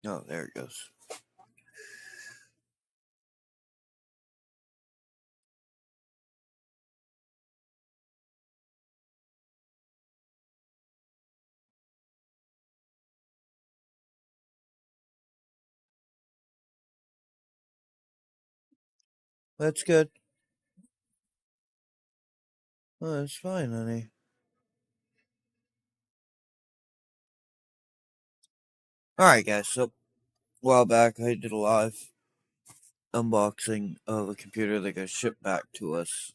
Oh, there it goes. That's good. Oh, that's fine, honey. Alright, guys, so a while back I did a live unboxing of a computer that got shipped back to us,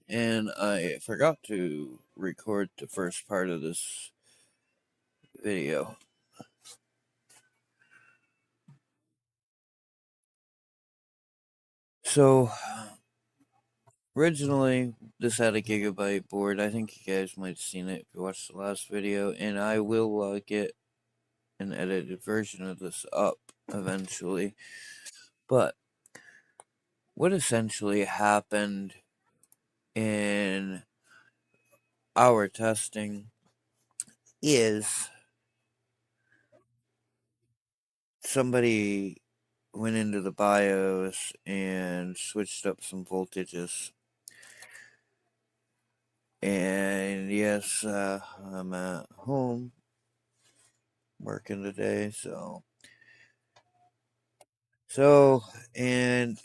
and I forgot to record the first part of this video. So, originally, this had a gigabyte board. I think you guys might have seen it if you watched the last video, and I will get an edited version of this up eventually. But what essentially happened in our testing is somebody went into the BIOS and switched up some voltages. And yes, I'm at home working today, and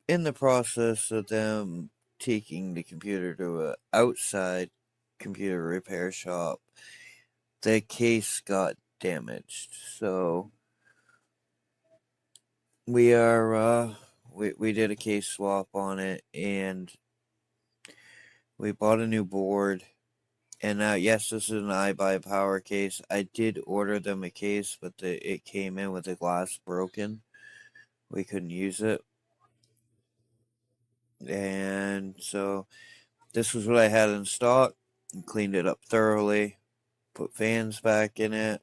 in the process of them taking the computer to a outside computer repair shop, the case got damaged. So we are we did a case swap on it, and we bought a new board. And yes, this is an iBuyPower case. I did order them a case, but it came in with the glass broken. We couldn't use it. And so this was what I had in stock. Cleaned it up thoroughly. Put fans back in it.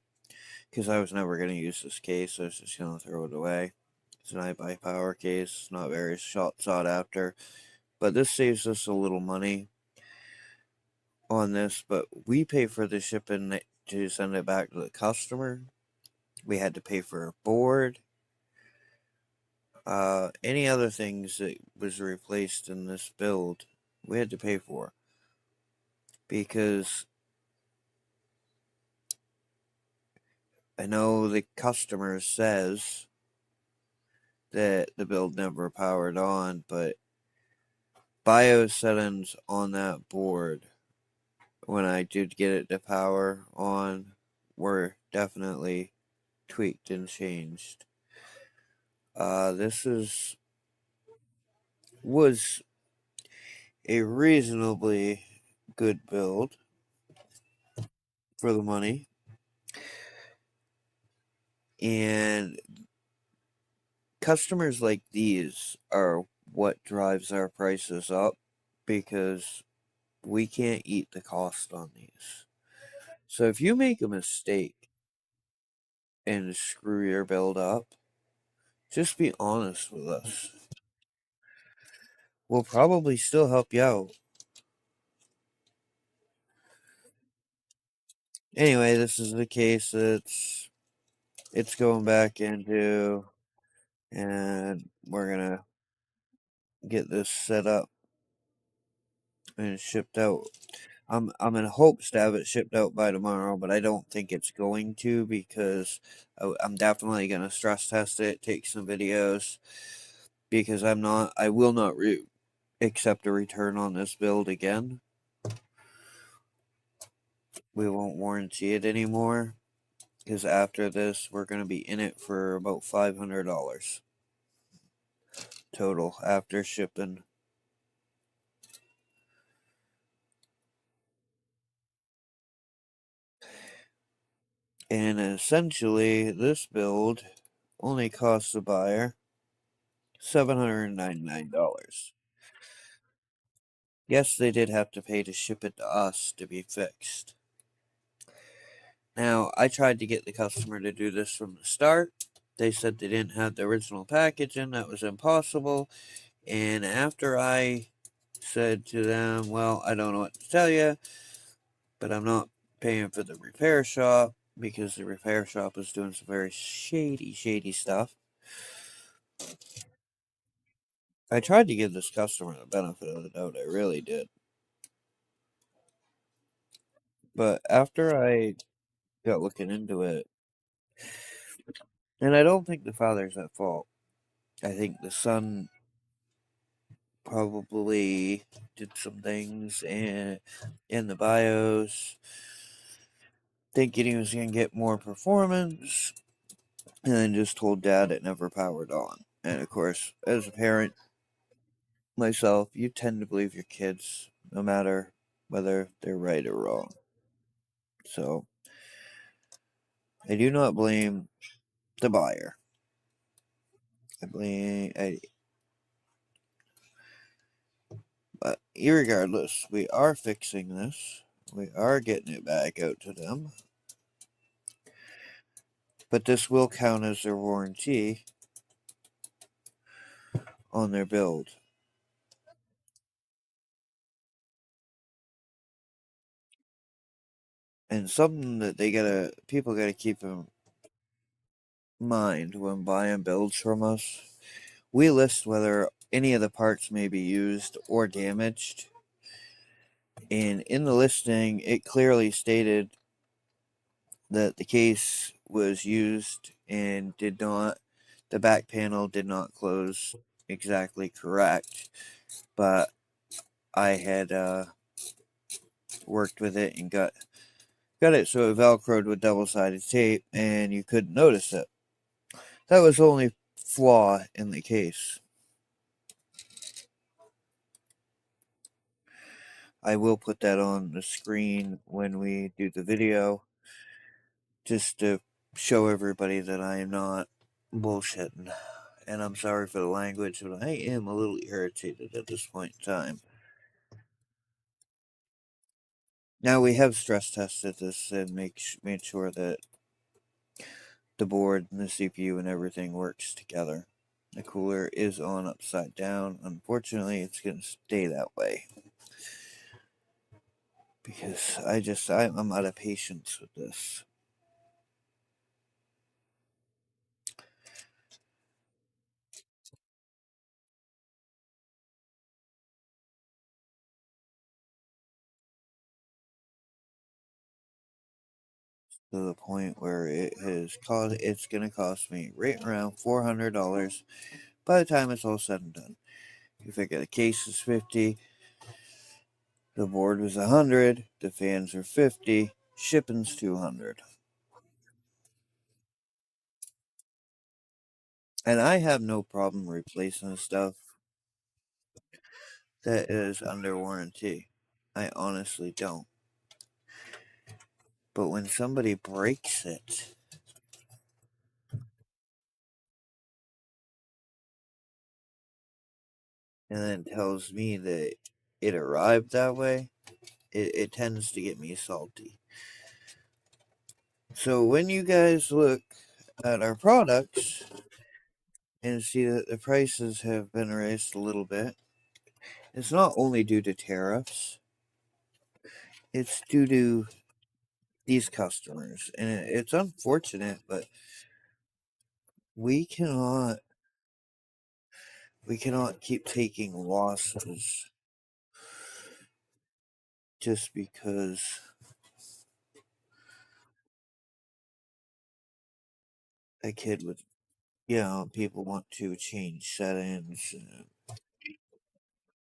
Because I was never going to use this case. I was just going to throw it away. It's an iBuyPower case. Not very sought after. But this saves us a little money on this. But we pay for the shipping to send it back to the customer. We had to pay for a board. Any other things that was replaced in this build, we had to pay for. Because I know the customer says that the build never powered on, but BIOS settings on that board, when I did get it to power on, were definitely tweaked and changed. This was a reasonably good build for the money, and customers like these are what drives our prices up because we can't eat the cost on these. So if you make a mistake and screw your build up, just be honest with us. We'll probably still help you out. Anyway, this is the case it's going back into, and we're gonna get this set up and shipped out. I'm in hopes to have it shipped out by tomorrow, but I don't think it's going to because I'm definitely gonna stress test it, take some videos, because I will not accept a return on this build again. We won't warranty it anymore because after this, we're gonna be in it for about $500 total after shipping. And essentially, this build only costs the buyer $799. Yes, they did have to pay to ship it to us to be fixed. Now, I tried to get the customer to do this from the start. They said they didn't have the original packaging, that was impossible. And after I said to them, well, I don't know what to tell you, but I'm not paying for the repair shop because the repair shop is doing some very shady stuff. I tried to give this customer the benefit of the doubt, I really did. But after I got looking into it, and I don't think the father's at fault. I think the son probably did some things in the BIOS, thinking he was going to get more performance, and then just told dad it never powered on. And of course, as a parent myself, you tend to believe your kids, no matter whether they're right or wrong. So I do not blame the buyer. But irregardless, we are fixing this. We are getting it back out to them. But this will count as their warranty on their build. And something that people gotta keep in mind when buying builds from us. We list whether any of the parts may be used or damaged. And in the listing, it clearly stated that the case was used and the back panel did not close exactly correct. But I had worked with it and got it so it velcroed with double-sided tape and you couldn't notice it. That was the only flaw in the case. I will put that on the screen when we do the video, just to show everybody that I am not bullshitting. And I'm sorry for the language, but I am a little irritated at this point in time. Now, we have stress tested this and made sure that the board and the CPU and everything works together. The cooler is on upside down. Unfortunately, it's going to stay that way. Because I'm out of patience with this. To the point where it's going to cost me right around $400 by the time it's all said and done. You figure the case is 50, the board was 100, the fans are 50, shipping's 200. And I have no problem replacing stuff that is under warranty. I honestly don't. But when somebody breaks it, and then tells me that it arrived that way, it tends to get me salty. So when you guys look at our products and see that the prices have been raised a little bit, it's not only due to tariffs, it's due to these customers. And it's unfortunate, but we cannot keep taking losses just because a kid would, people want to change settings and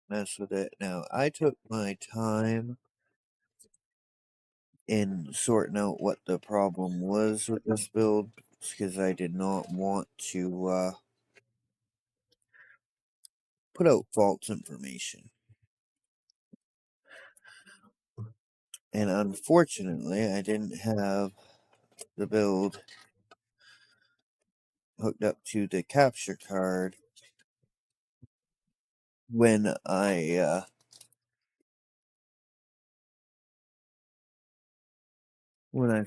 mess with it. Now, I took my time in sorting out what the problem was with this build because I did not want to put out false information. And unfortunately, I didn't have the build hooked up to the capture card when I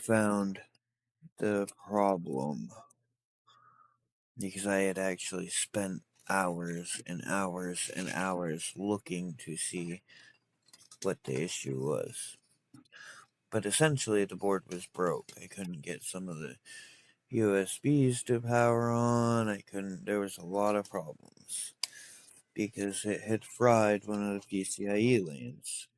found the problem, because I had actually spent hours and hours and hours looking to see what the issue was. But essentially, the board was broke. I couldn't get some of the USBs to power on. There was a lot of problems because it had fried one of the PCIe lanes.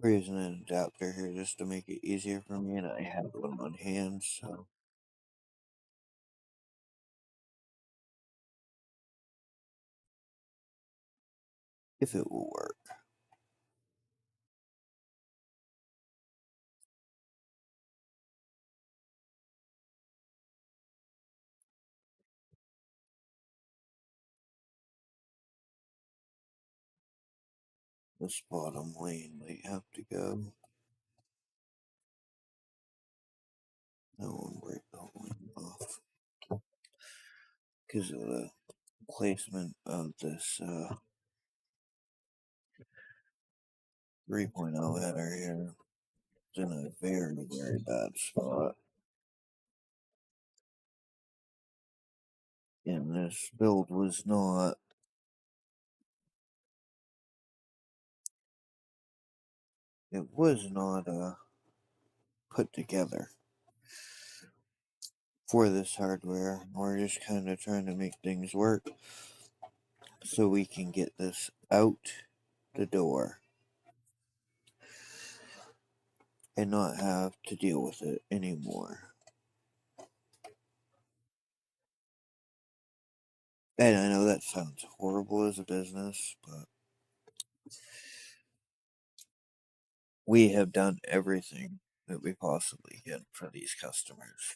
We're using an adapter here just to make it easier for me, and I have one on hand, so if it will work. This bottom lane might have to go. That one break that one off because of the placement of this 3.0 header here. It's in a very, very bad spot. And this build was not put together for this hardware. We're just kind of trying to make things work so we can get this out the door and not have to deal with it anymore. And I know that sounds horrible as a business, but we have done everything that we possibly can for these customers.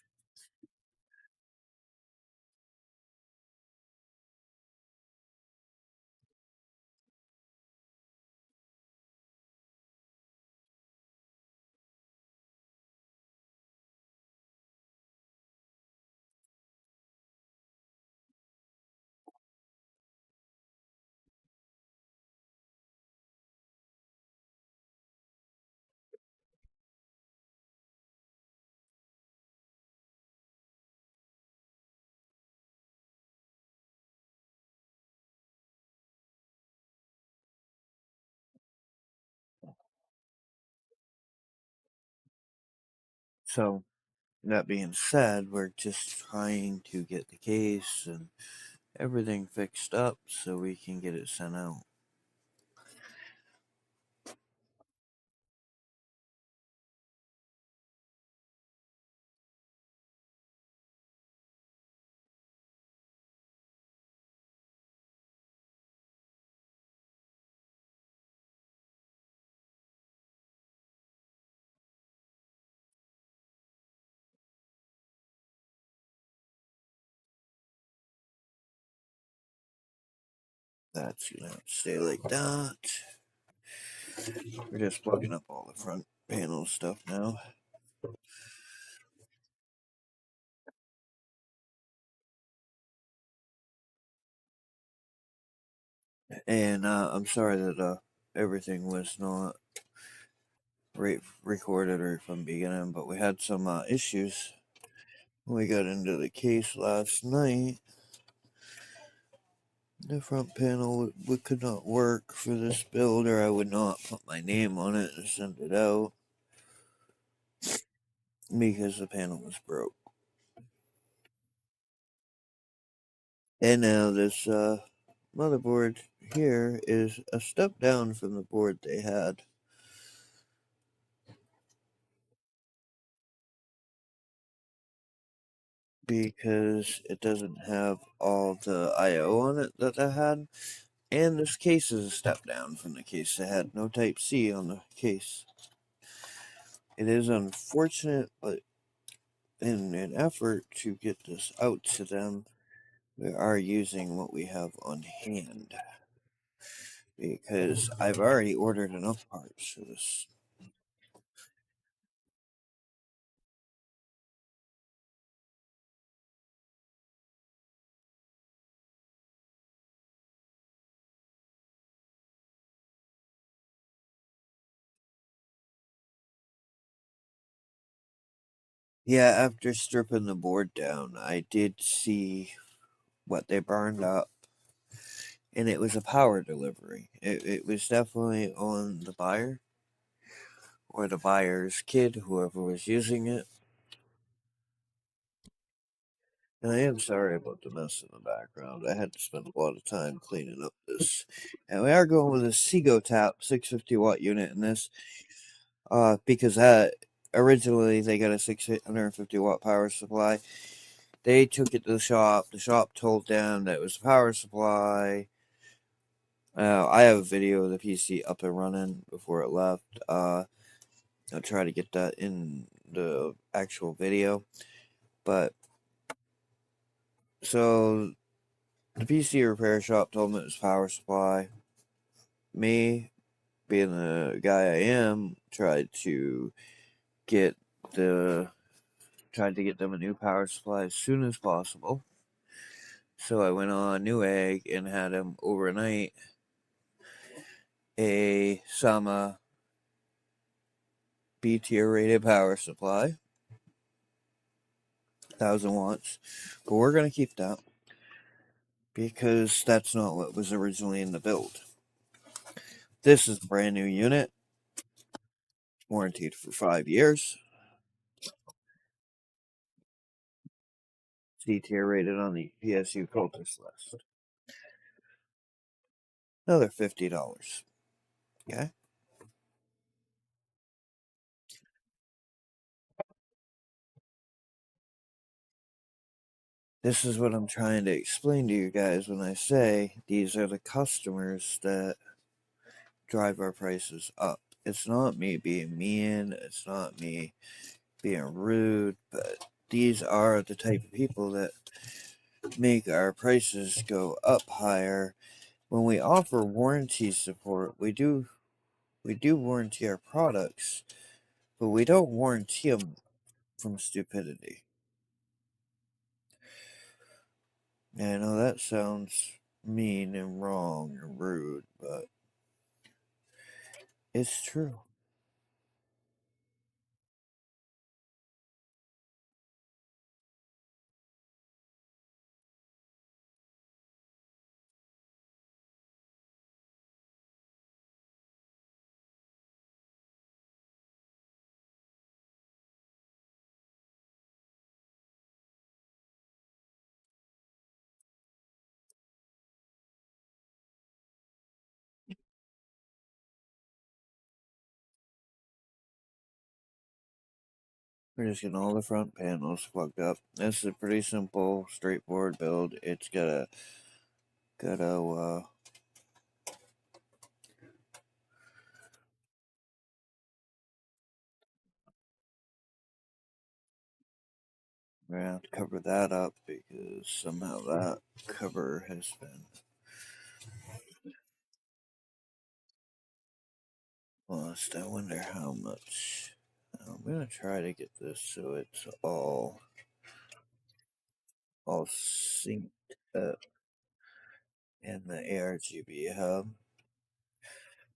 So, that being said, we're just trying to get the case and everything fixed up so we can get it sent out. That's gonna have to stay like that. We're just plugging up all the front panel stuff now. And I'm sorry that everything was not recorded right from the beginning, but we had some issues when we got into the case last night. The front panel could not work for this build, or I would not put my name on it and send it out because the panel was broke. And now this motherboard here is a step down from the board they had. Because it doesn't have all the I/O on it that I had. And this case is a step down from the case. It had no Type C on the case. It is unfortunate, but in an effort to get this out to them, we are using what we have on hand. Because I've already ordered enough parts for this. Yeah, after stripping the board down, I did see what they burned up, and it was a power delivery. It was definitely on the buyer or the buyer's kid, whoever was using it. And I am sorry about the mess in the background. I had to spend a lot of time cleaning up this. And we are going with a Seago Tap 650 watt unit in this, because originally they got a 650 watt power supply. They took it to the shop. The shop told them that it was a power supply. I have a video of the PC up and running before it left. I'll try to get that in the actual video. But so the PC repair shop told me it was power supply. Me, being the guy I am, get the tried to get them a new power supply as soon as possible. So I went on Newegg and had them overnight a Sama B tier rated power supply, 1,000 watts. But we're gonna keep that because that's not what was originally in the build. This is a brand new unit, warranted for 5 years. C tier rated on the PSU cultist list. Another $50. Okay. This is what I'm trying to explain to you guys when I say these are the customers that drive our prices up. It's not me being mean, it's not me being rude, but these are the type of people that make our prices go up higher. When we offer warranty support, we do warranty our products, but we don't warranty them from stupidity. And I know that sounds mean and wrong and rude, but it's true. We're just getting all the front panels plugged up. This is a pretty simple, straightforward build. It's got a we're gonna have to cover that up because somehow that cover has been Lost. I wonder how much. I'm gonna try to get this so it's all synced up in the ARGB hub,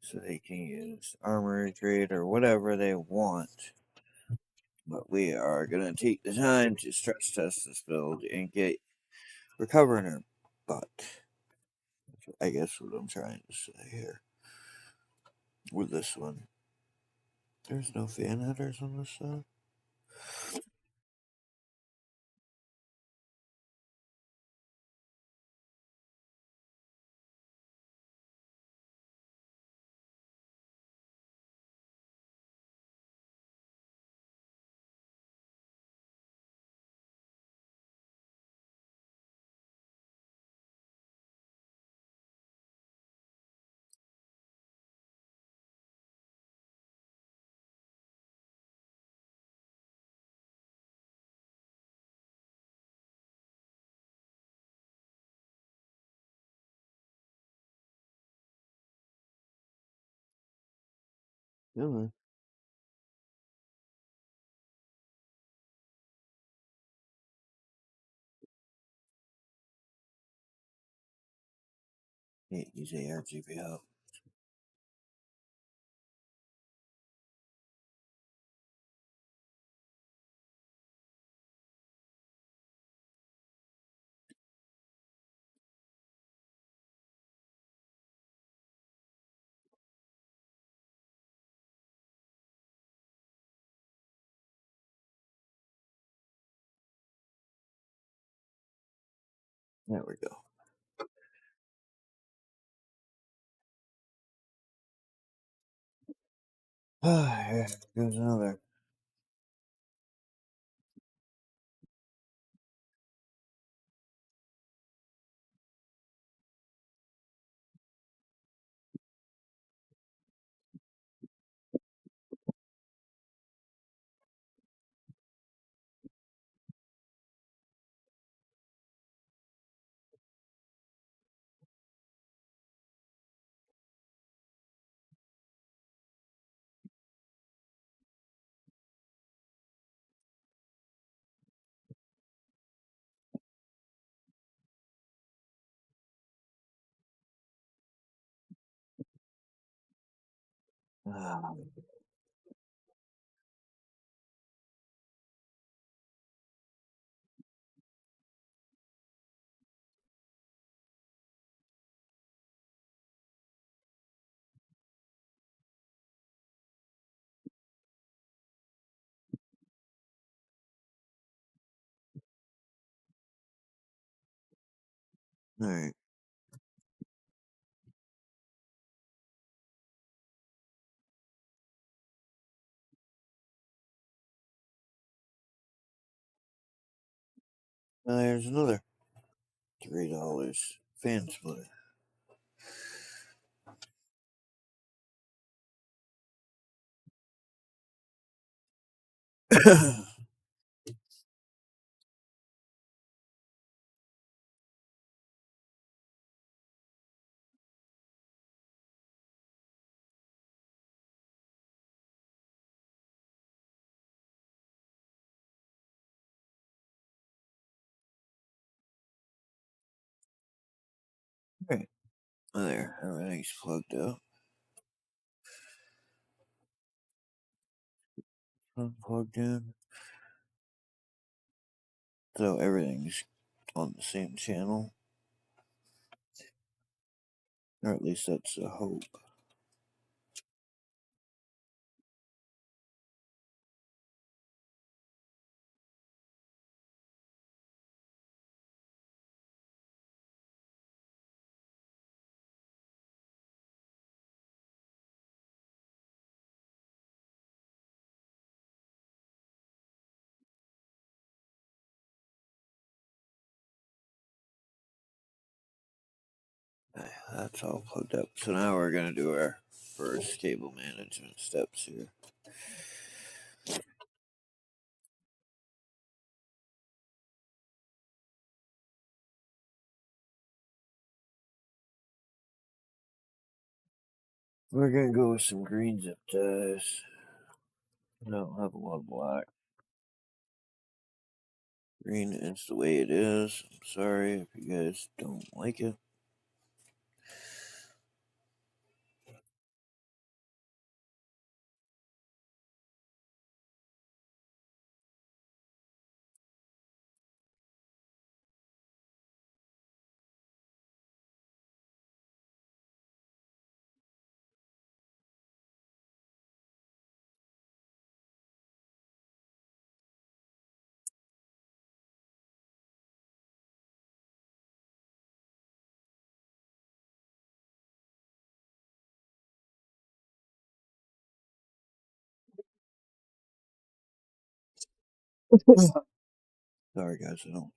so they can use armory grade or whatever they want. But we are gonna take the time to stress test this build and get recovering her butt. I guess what I'm trying to say here with this one. There's no fan headers on this side. Come on. Use ARGB hub. There we go. Here goes another. Ah, Alright. There's another. $3. Fan splitter. Alright. There. Everything's plugged up. Unplugged in. So everything's on the same channel. Or at least that's the hope. That's all plugged up. So now we're going to do our first cable management steps here. We're gonna go with some green zip ties. I don't have a lot of black. Green is the way it is. I'm sorry if you guys don't like it. Sorry, guys, I don't.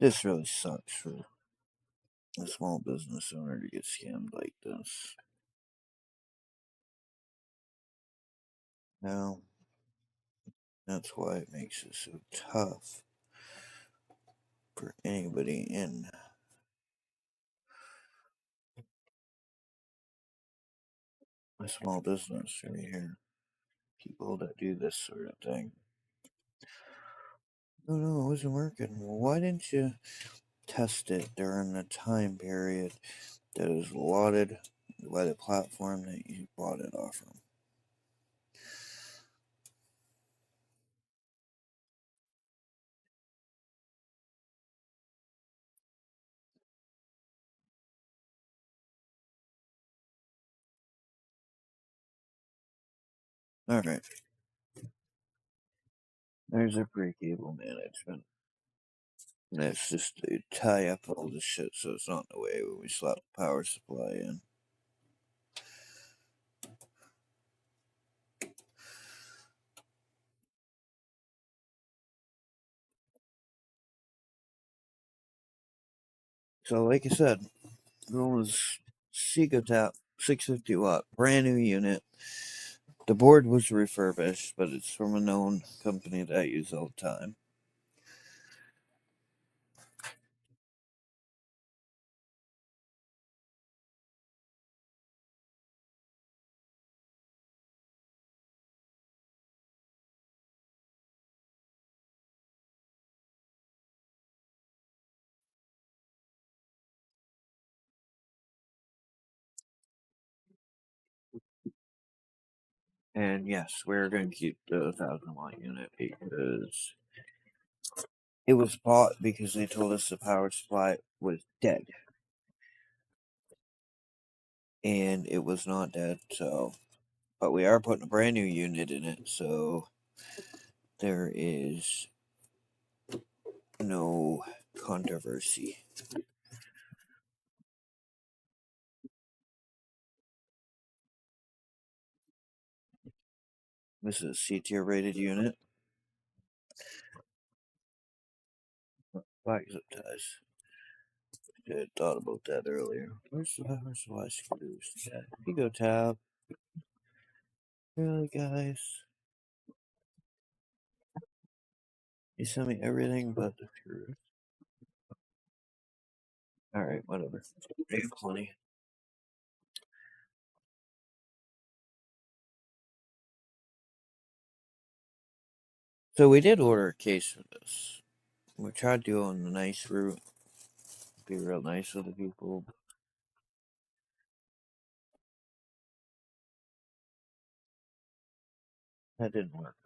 This really sucks for a small business owner to get scammed like this. Now, that's why it makes it so tough for anybody in a small business right here. People that do this sort of thing. No, it wasn't working. Well, why didn't you test it during the time period that is allotted by the platform that you bought it off from? Alright, there's our pre-cable management. That's just to tie up all the shit so it's not in the way when we slap the power supply in. So, like I said, going with Tap 650 watt, brand new unit. The board was refurbished, but it's from a known company that I use all the time. And yes, we're going to keep the 1,000 watt unit because it was bought because they told us the power supply was dead. And it was not dead, so. But we are putting a brand new unit in it, so there is no controversy. This is a C tier rated unit. Black zip ties. I thought about that earlier. Where's the power screws? Yeah, here you go, Tab. Really, guys? You sent me everything but the screws. Alright, whatever. I have plenty. So we did order a case for this. We tried doing the nice route, be real nice with the people. That didn't work.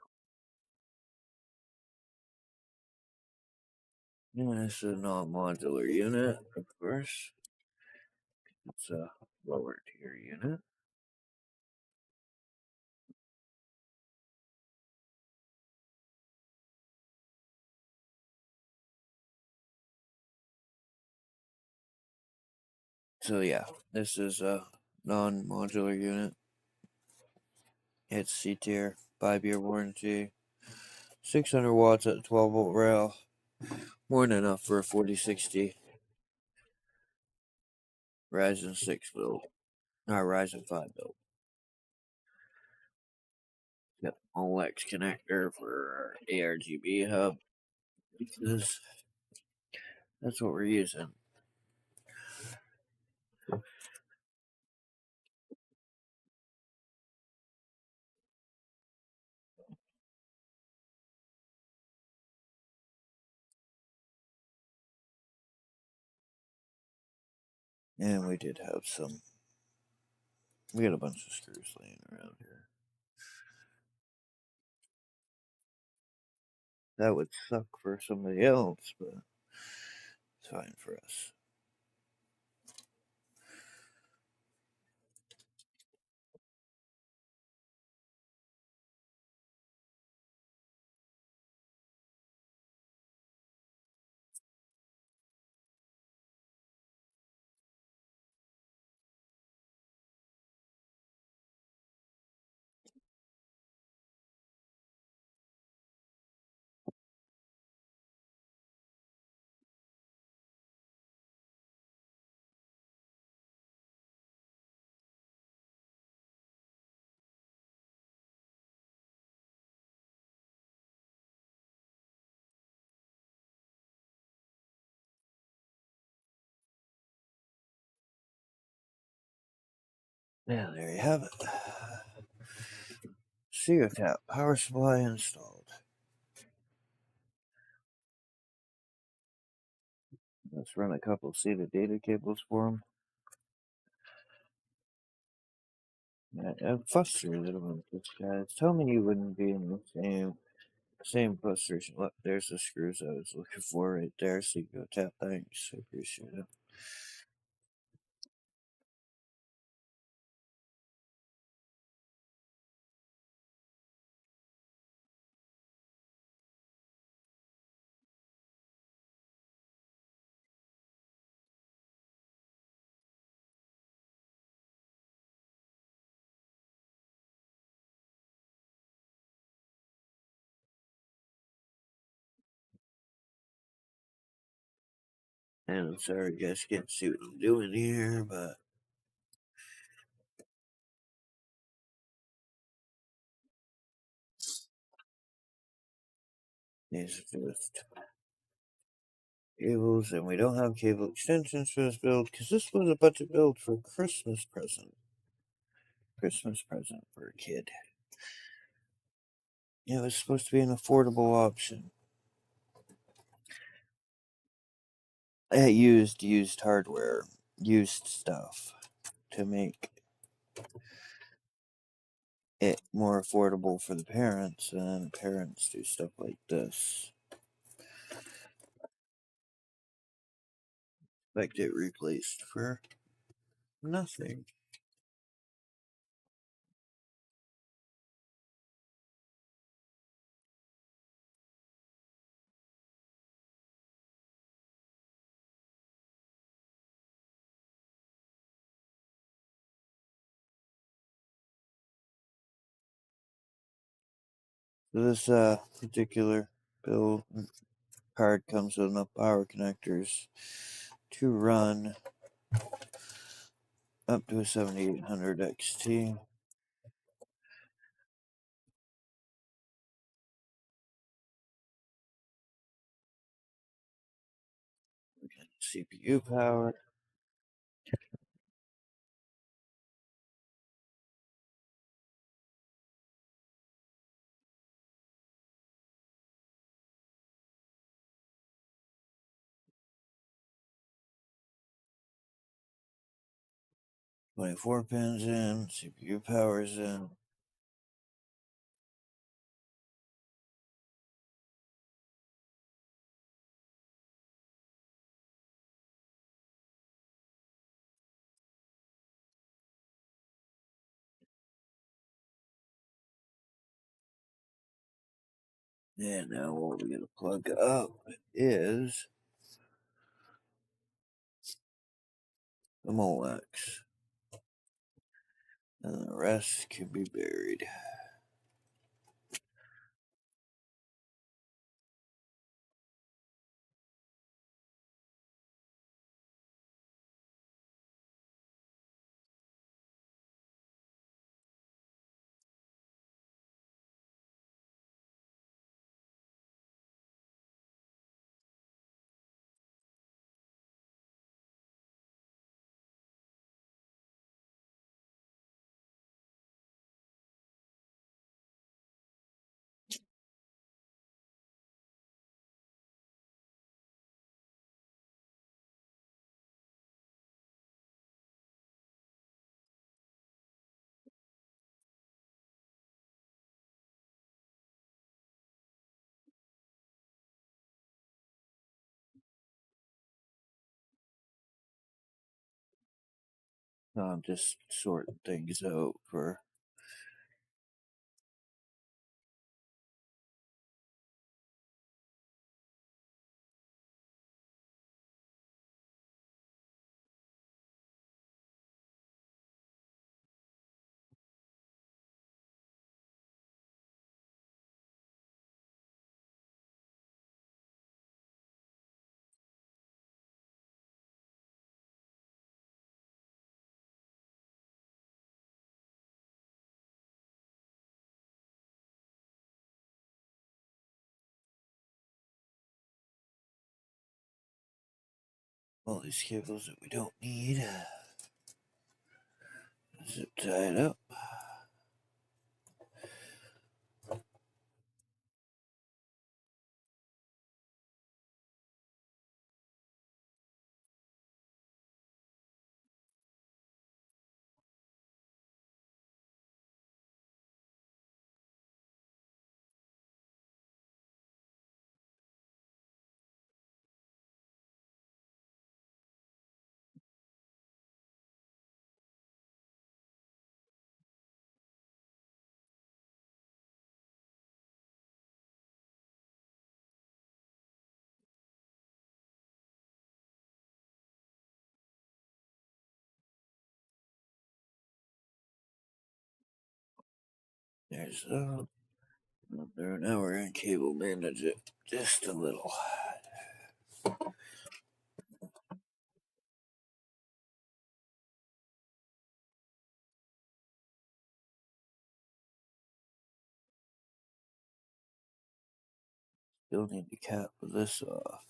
Yeah, this is a non-modular unit, of course. It's a lower tier unit. So yeah, this is a non-modular unit. It's C tier, 5-year warranty. 600 watts at 12-volt rail. More than enough for a 4060 Ryzen 6 build. Or Ryzen 5 build. Got OLX connector for our ARGB hub. Because that's what we're using. And we did have some. We got a bunch of screws laying around here. That would suck for somebody else, but it's fine for us. Yeah, there you have it. CO tap power supply installed. Let's run a couple SATA data cables for them. Yeah, I'm frustrated with this, guys. Tell me you wouldn't be in the same frustration. Look, there's the screws I was looking for right there. So you go tap. Thanks, I appreciate it. And I'm sorry, you guys can't see what I'm doing here, but these are just cables, and we don't have cable extensions for this build because this was a budget build for a Christmas present. Christmas present for a kid. Yeah, it was supposed to be an affordable option. I used hardware, used stuff to make it more affordable for the parents, and the parents do stuff like this. Expect it replaced for nothing. So this particular build card comes with enough power connectors to run up to a 7800 XT. CPU power. 24 pins in, CPU power's in. And now what we're going to plug up is the Molex. And the rest can be buried. I'm just sorting things out for. All these cables that we don't need. Zip tied up. There's there. Now we're gonna cable manage it just a little. Still need to cap this off.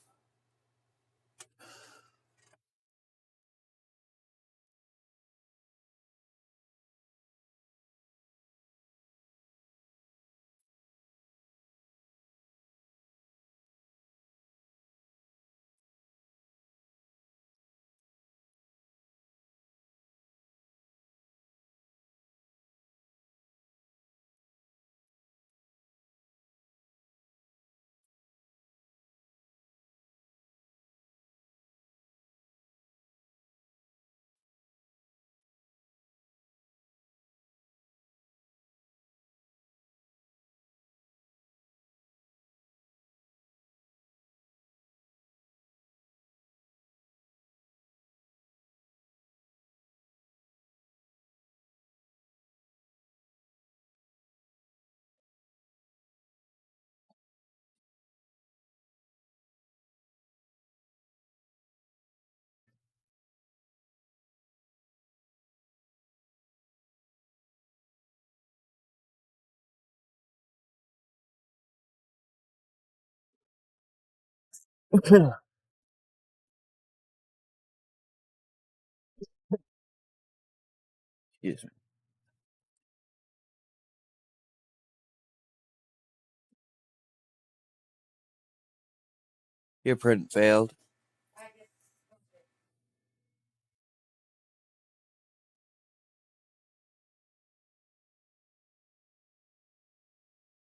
Excuse me. Your print failed.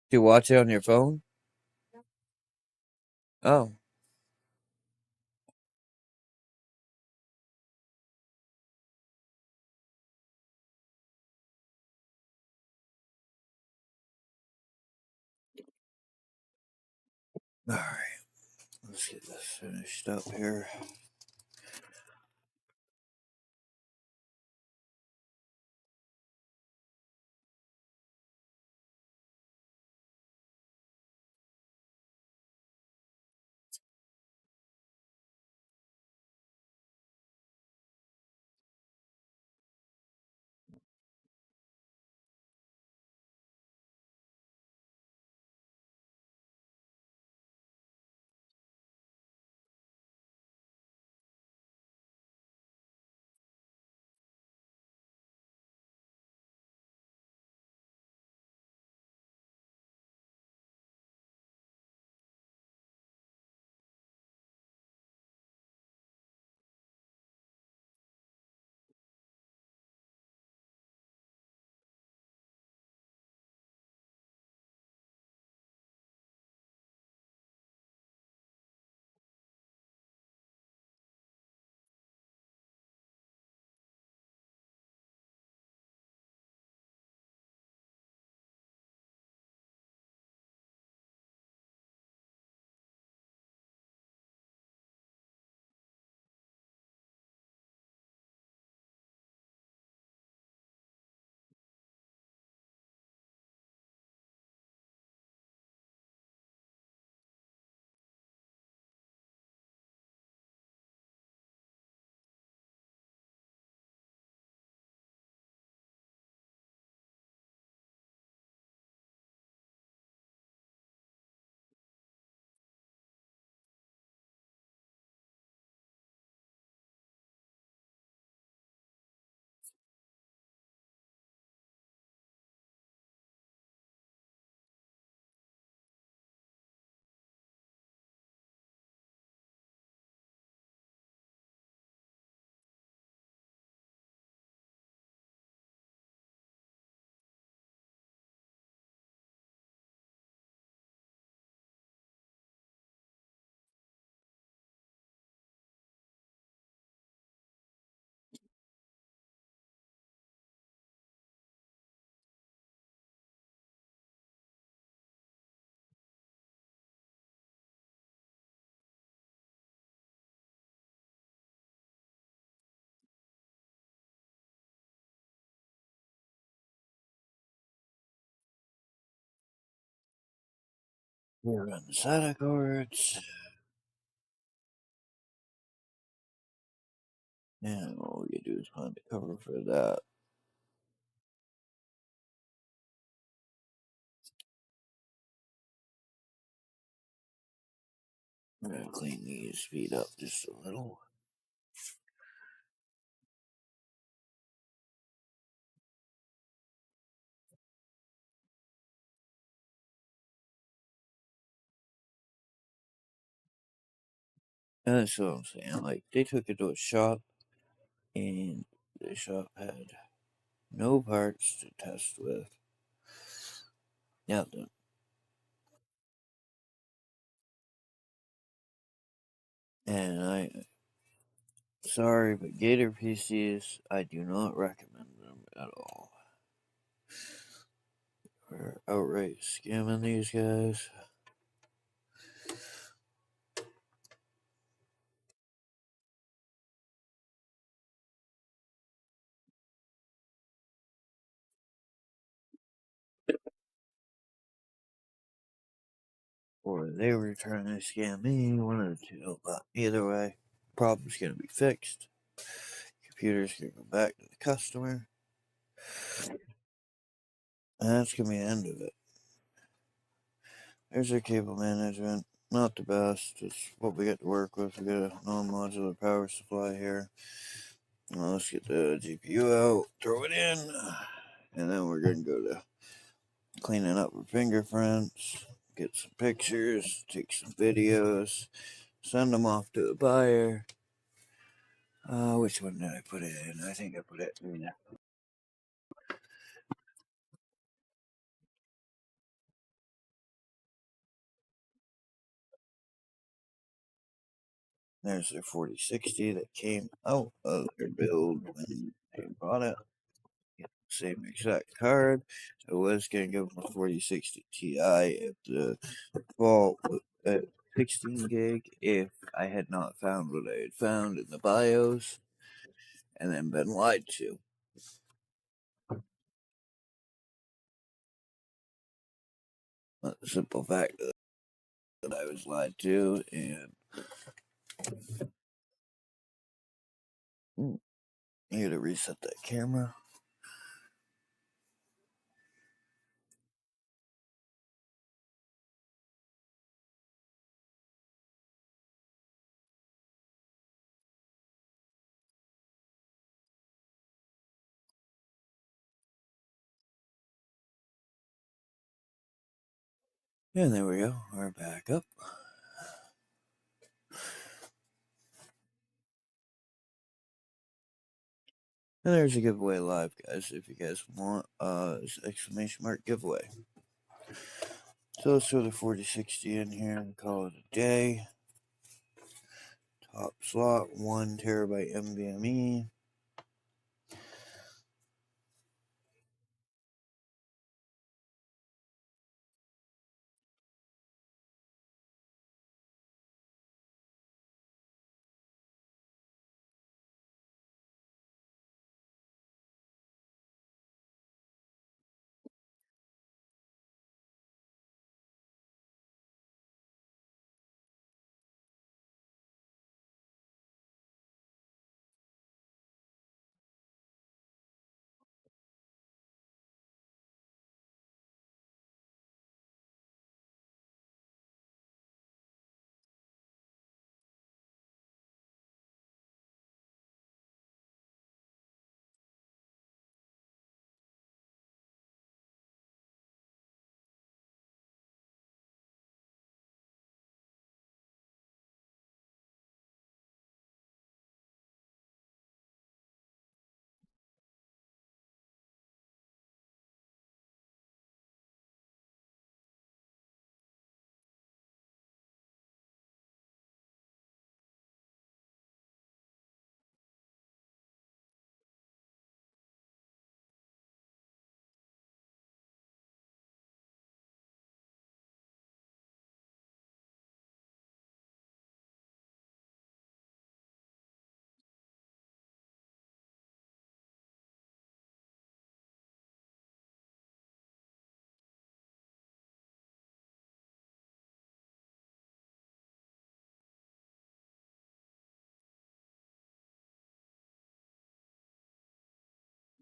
Do you watch it on your phone? Oh. Alright. Let's get this finished up here. We run the SATA cords. And all we do is find a cover for that. I'm gonna clean these feet up just a little. And that's what I'm saying. Like, they took it to a shop, and the shop had no parts to test with. Nothing. And sorry, but Gator PCs, I do not recommend them at all. We're outright scamming these guys. Or they were trying to scam me, one of the two. But either way, problem's gonna be fixed. Computer's gonna go back to the customer. And that's gonna be the end of it. There's our cable management. Not the best. It's what we get to work with. We got a non-modular power supply here. Now let's get the GPU out, throw it in, and then we're gonna go to cleaning up our fingerprints, get some pictures, take some videos, send them off to the buyer. Which one did I put it in? I think I put it in. There's their 4060 that came out of their build when they bought it. Same exact card. I was gonna give them a 4060 Ti at the vault at 16 gig if I had not found what I had found in the BIOS and then been lied to. But the simple fact that I was lied to, and I need to reset that camera. And there we go. We're back up. And there's a giveaway live, guys. If you guys want, exclamation mark giveaway. So let's throw the 4060 in here and call it a day. Top slot, 1 terabyte NVMe.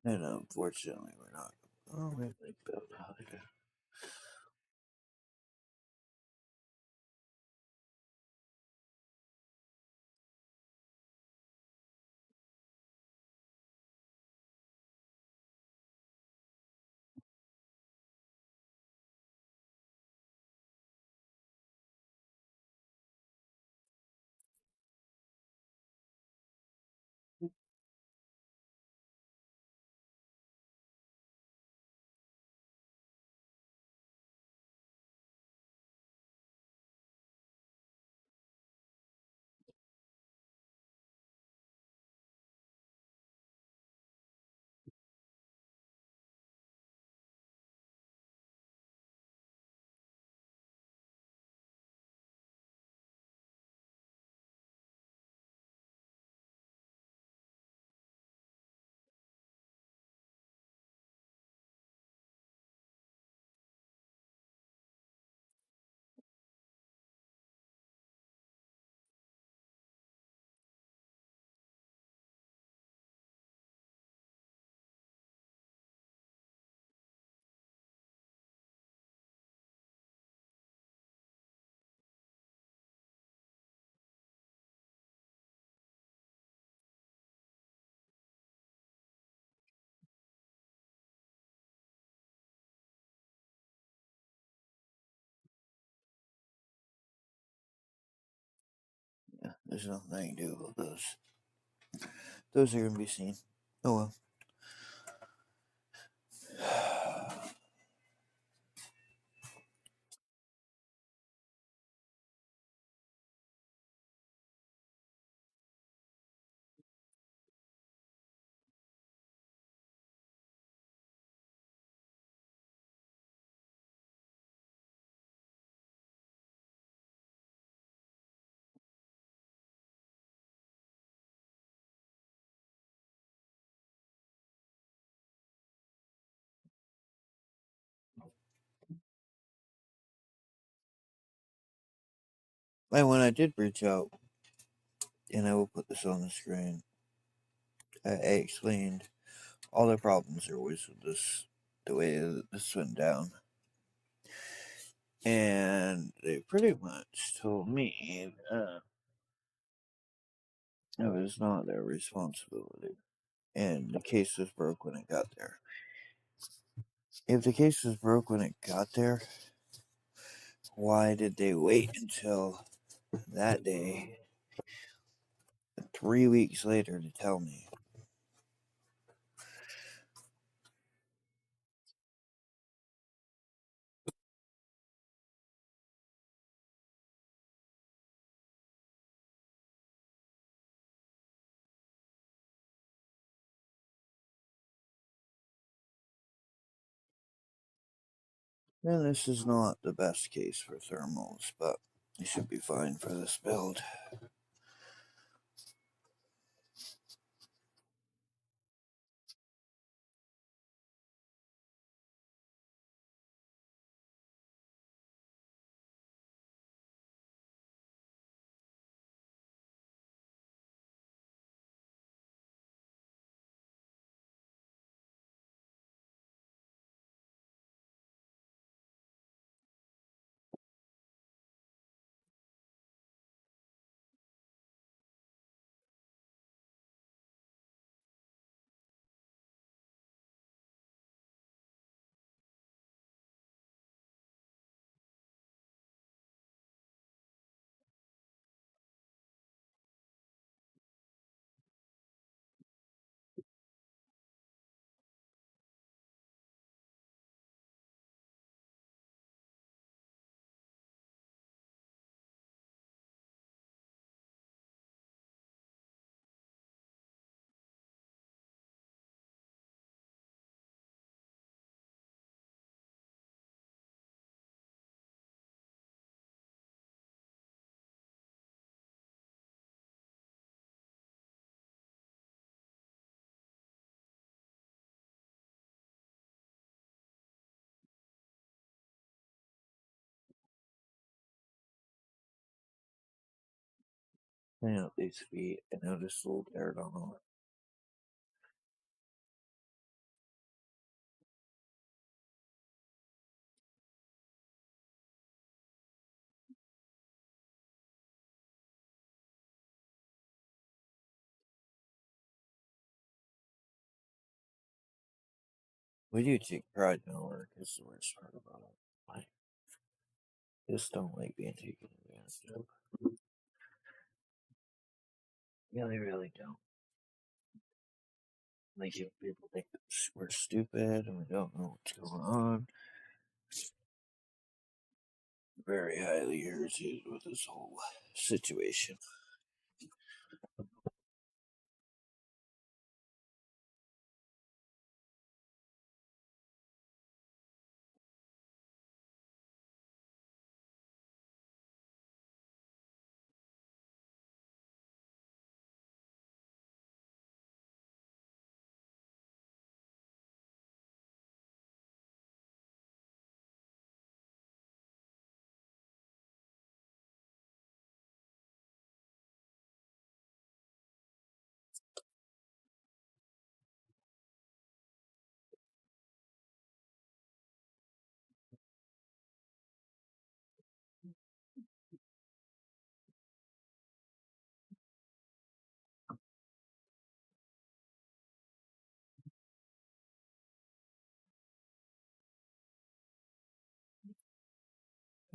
And unfortunately, we're not. Oh, we built out here. Yeah, there's nothing I can do about those. Those are gonna be seen. Oh well. And when I did reach out, and I will put this on the screen, I explained all the problems there was with this, the way that this went down. And they pretty much told me it was not their responsibility. And the case was broke when it got there. If the case was broke when it got there, why did they wait until that day, 3 weeks later, to tell me? And this is not the best case for thermals, but it should be fine for this build. Clean up these feet. I noticed a little dirt on them. We do take pride in our work. Is the worst part about it. I just don't like being taken advantage of. Really, really don't. Like if people think we're stupid and we don't know what's going on. Very highly irritated with this whole situation.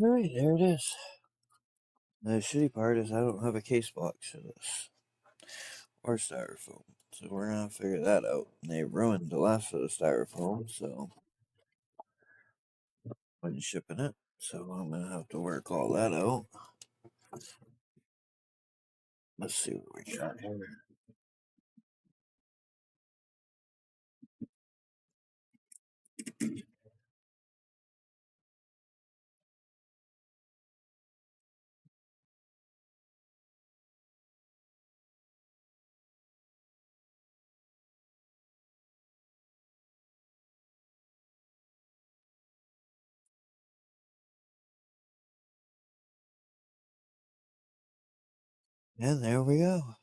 Alright, there it is. The shitty part is I don't have a case box for this. Or styrofoam. So we're gonna figure that out. They ruined the last of the styrofoam, so I'm shipping it. So I'm gonna have to work all that out. Let's see what we got here. And there we go.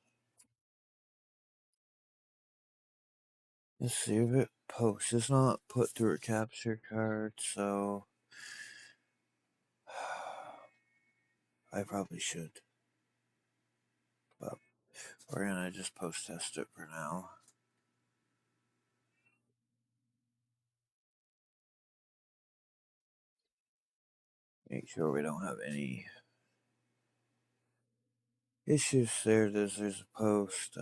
Let's see if it posts. It's not put through a capture card, so I probably should. But we're gonna just post test it for now. Make sure we don't have any issues there. There's a post.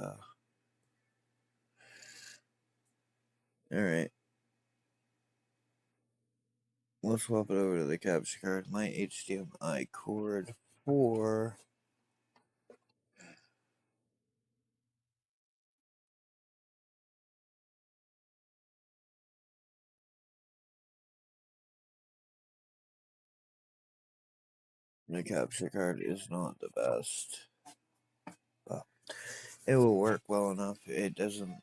Alright. Let's swap it over to the capture card. My HDMI cord for the capture card is not the best. But it will work well enough. It doesn't.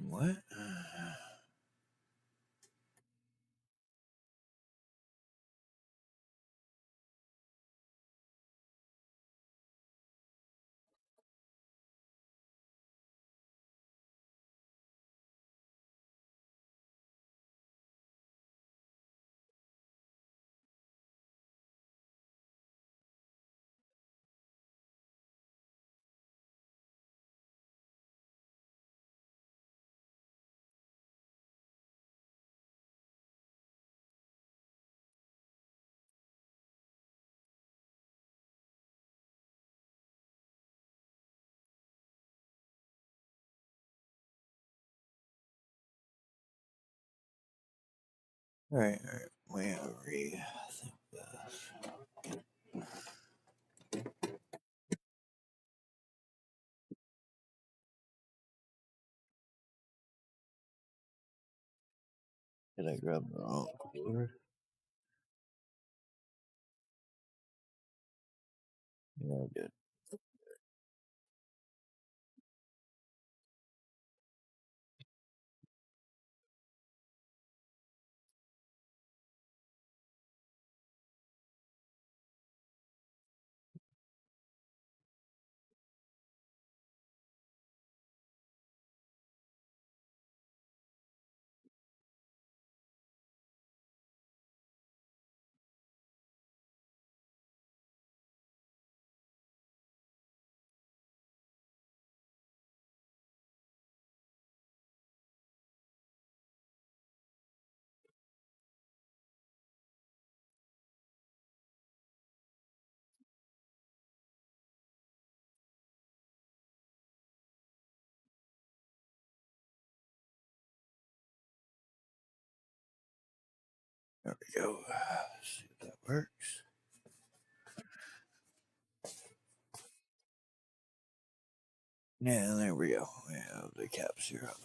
What? Alright, alright. We have rethink this. Did I grab the wrong cord? Yeah, I did. There we go. Let's see if that works. Yeah, there we go. We have the caps here up.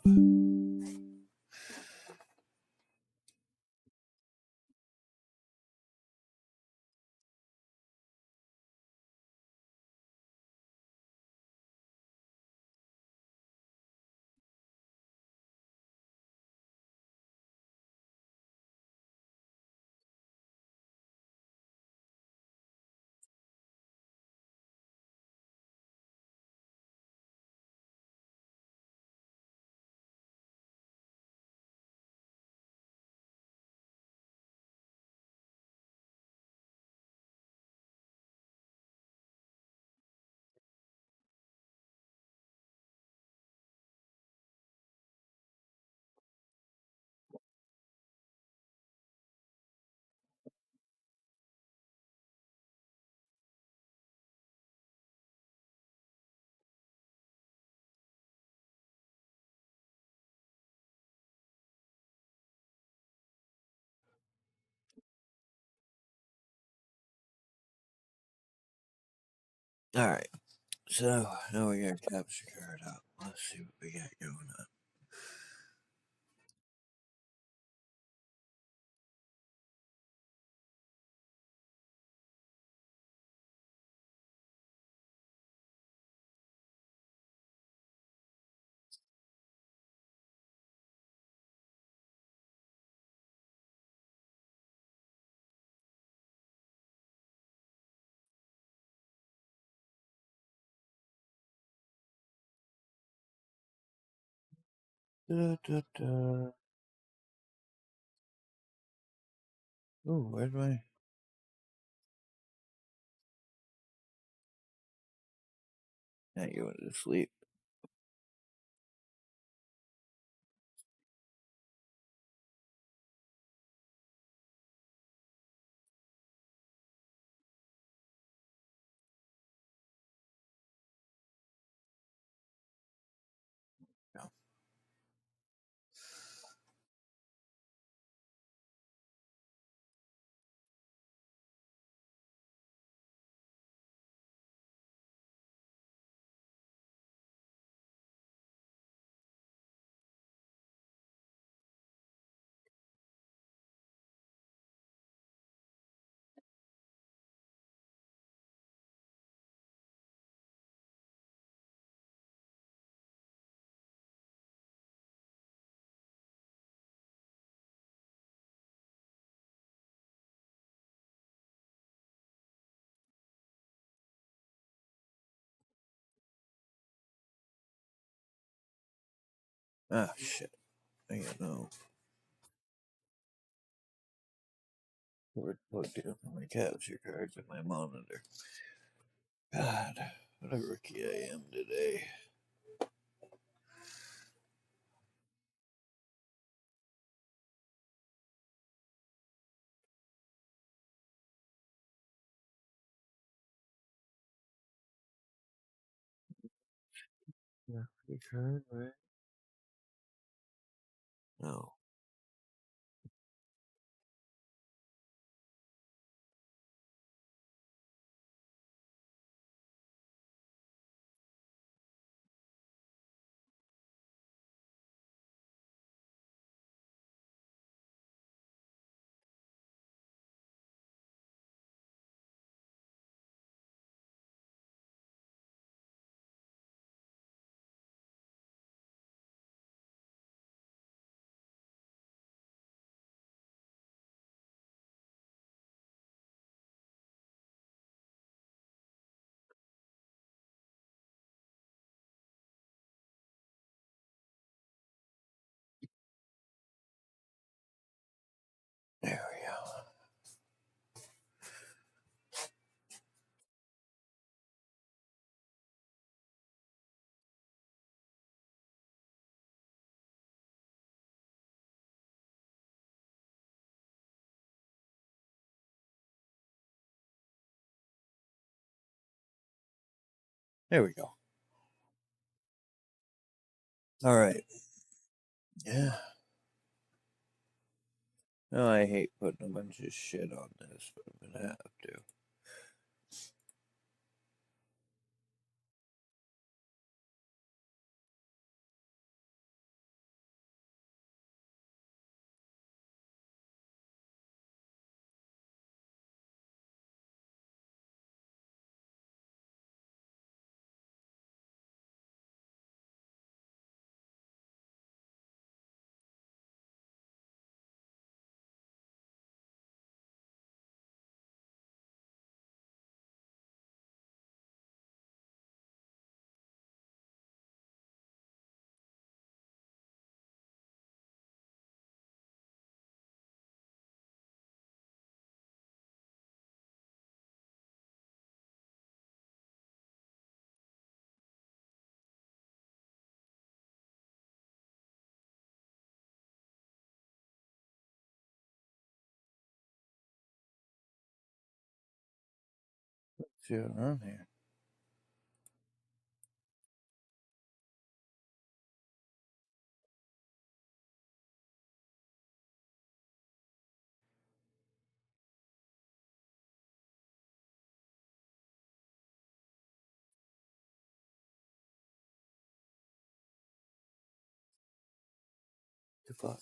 All right. So now we got capture card up. Let's see what we got going on. Da, da, da. Oh, where's my? Now you went to sleep. No. Ah, shit. I got no cord plugged in for my capture cards and my monitor. God, what a rookie I am today. Capture card, right? No. There we go. All right. Yeah. No, I hate putting a bunch of shit on this, but I'm gonna have to. What's going on here? The fuck?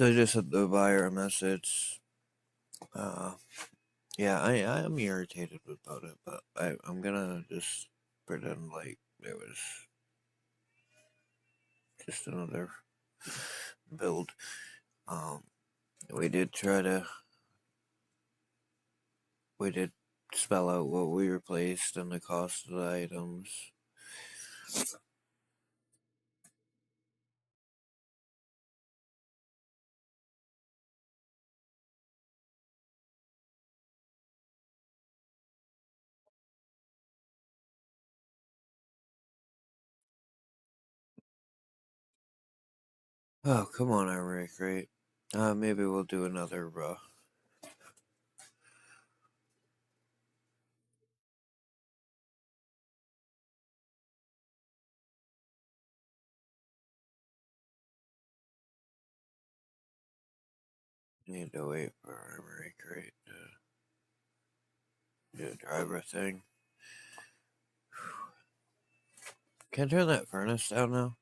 So I just sent the buyer a message. Yeah, I'm irritated about it, but I'm gonna just pretend like it was just another build. Um, we did try to we did spell out what we replaced and the cost of the items. Oh, come on, Armory Crate. Maybe we'll do another, need to wait for Armory Crate to do a driver thing. Can I turn that furnace down now?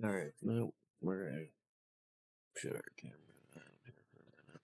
Alright, no, we're gonna shut our camera down here for a minute.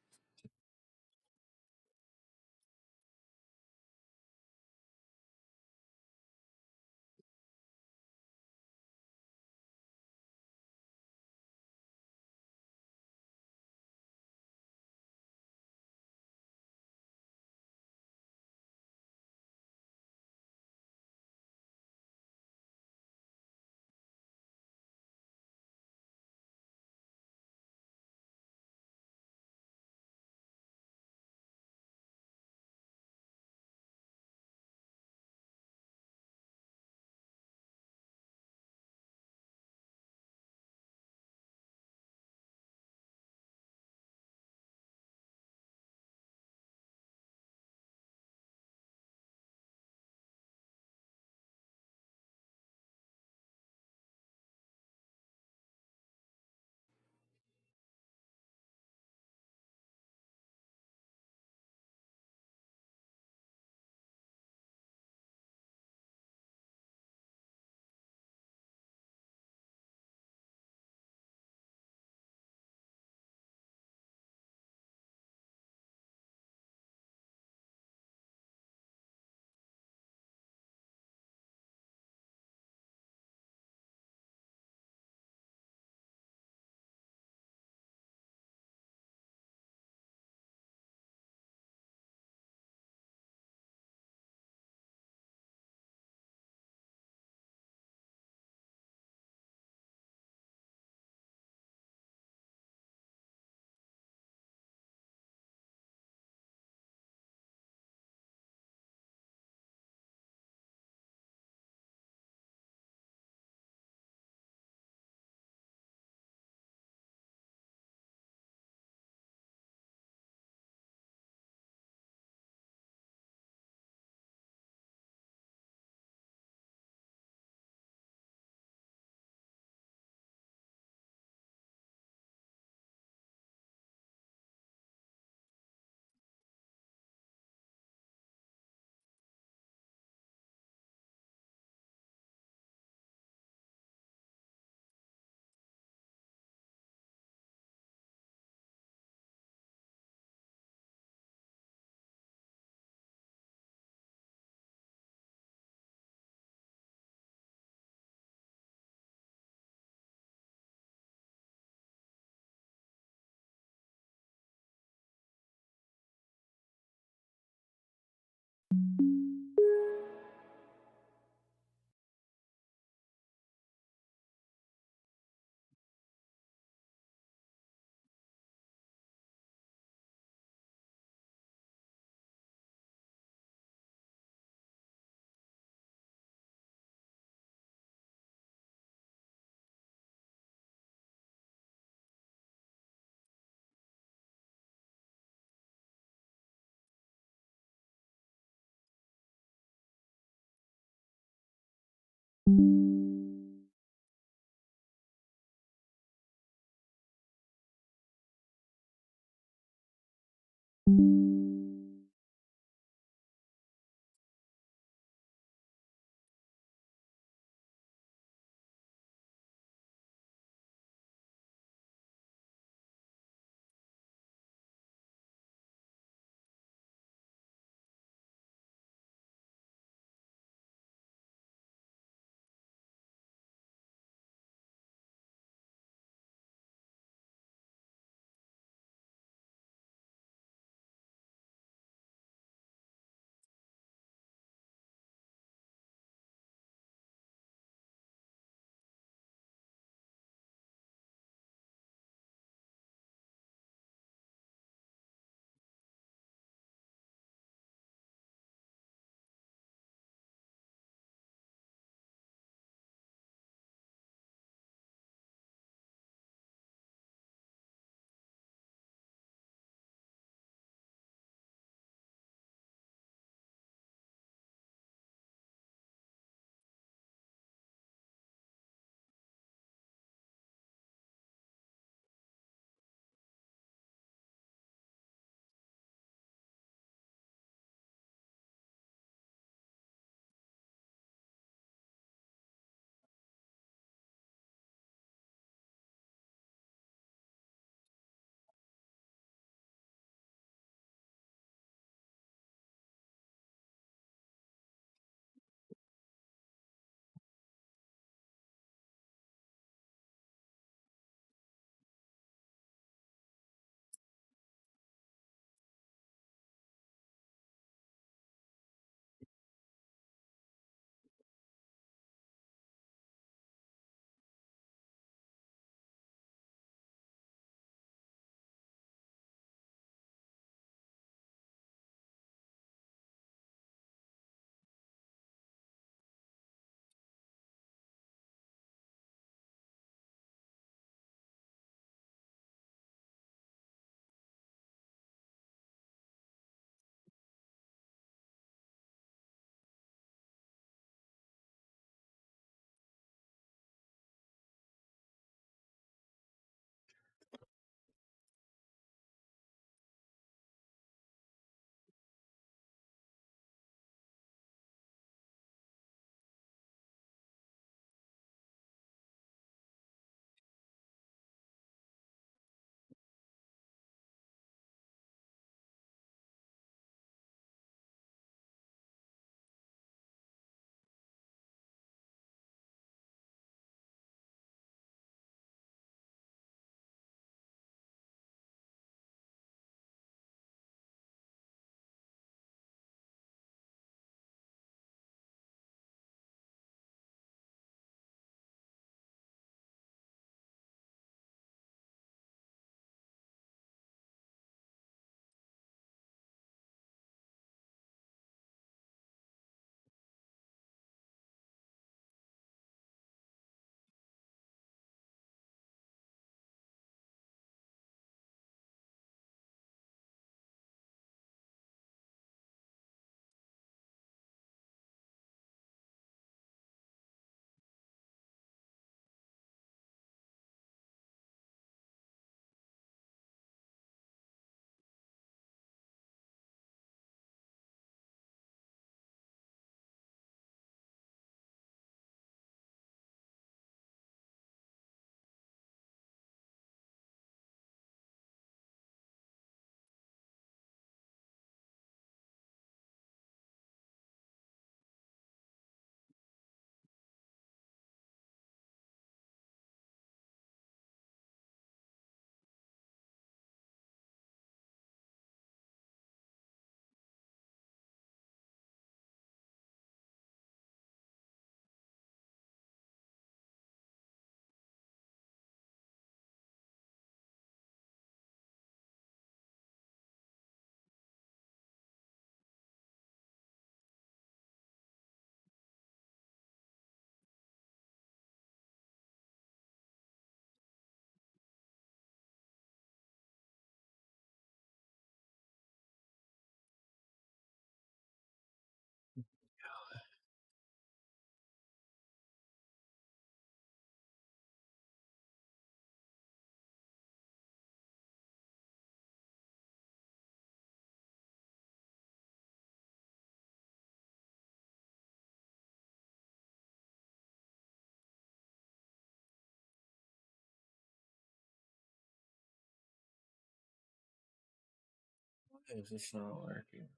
Is this not working?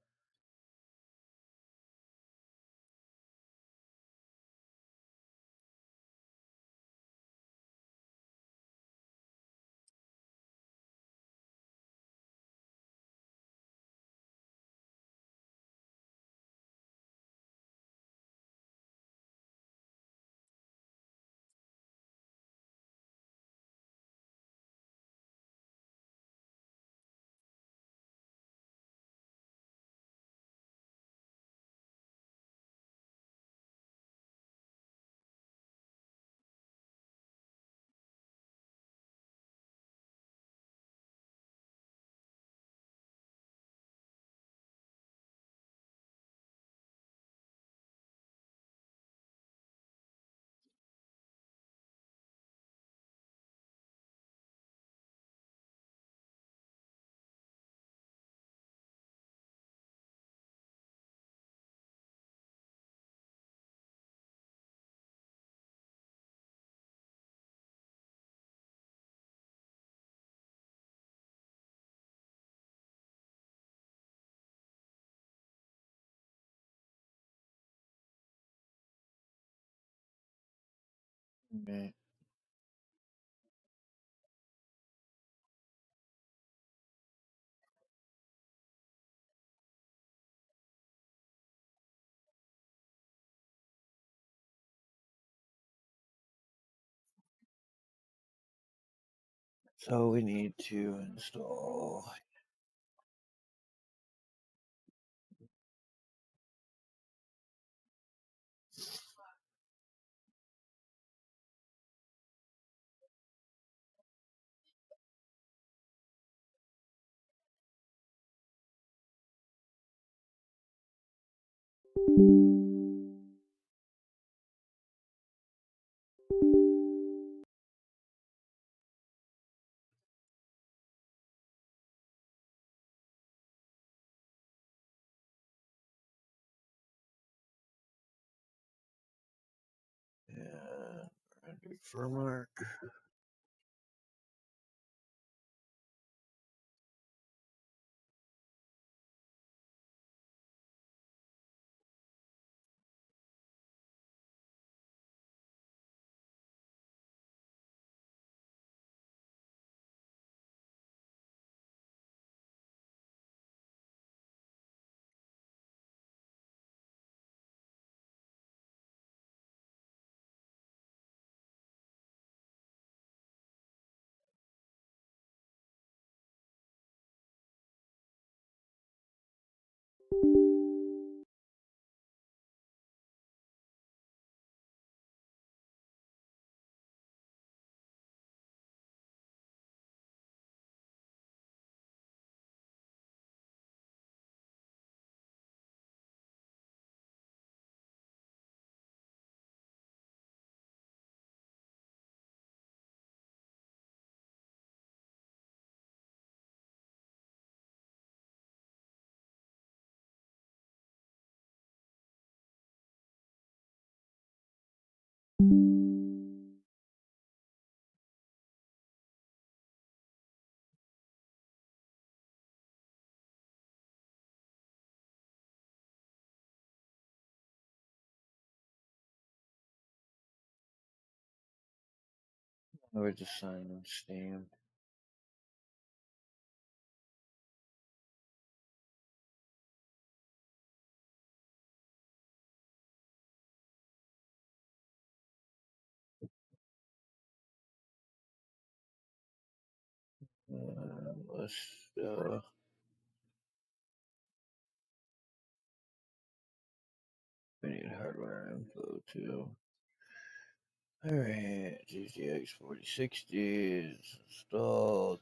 Okay. So we need to install. And render firmware. We're just signing Steam. Let's we need hardware info too. Alright, GTX 4060 is installed.